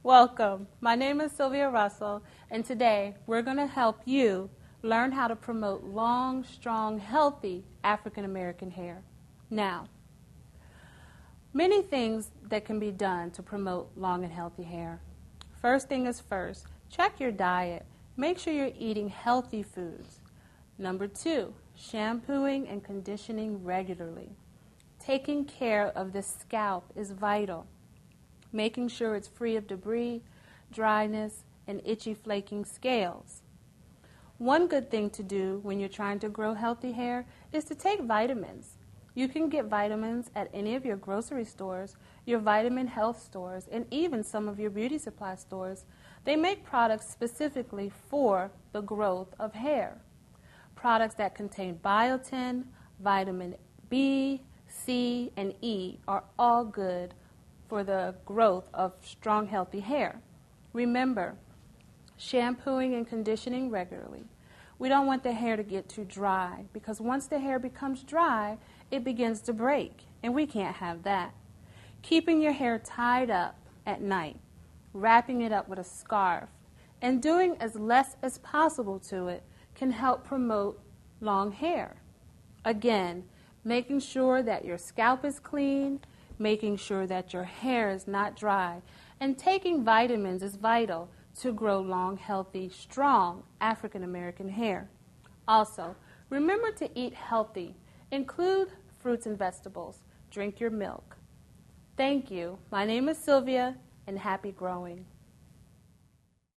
Welcome. My name is Sylvia Russell, and today we're going to help you learn how to promote long, strong, healthy African American hair. Now, many things that can be done to promote long and healthy hair. First thing is first, check your diet. Make sure you're eating healthy foods. Number 2, shampooing and conditioning regularly. Taking care of the scalp is vital. Making sure it's free of debris, dryness, and itchy flaking scales. One good thing to do when you're trying to grow healthy hair is to take vitamins. You can get vitamins at any of your grocery stores, your vitamin health stores, and even some of your beauty supply stores. They make products specifically for the growth of hair. Products that contain biotin, vitamin B, C, and E are all good for the growth of strong, healthy hair. Remember, shampooing and conditioning regularly. We don't want the hair to get too dry, because once the hair becomes dry, it begins to break, and we can't have that. Keeping your hair tied up at night, wrapping it up with a scarf, and doing as less as possible to it can help promote long hair. Again, making sure that your scalp is clean, making sure that your hair is not dry, and taking vitamins is vital to grow long, healthy, strong African American hair. Also, remember to eat healthy. Include fruits and vegetables. Drink your milk. Thank you. My name is Sylvia, and happy growing.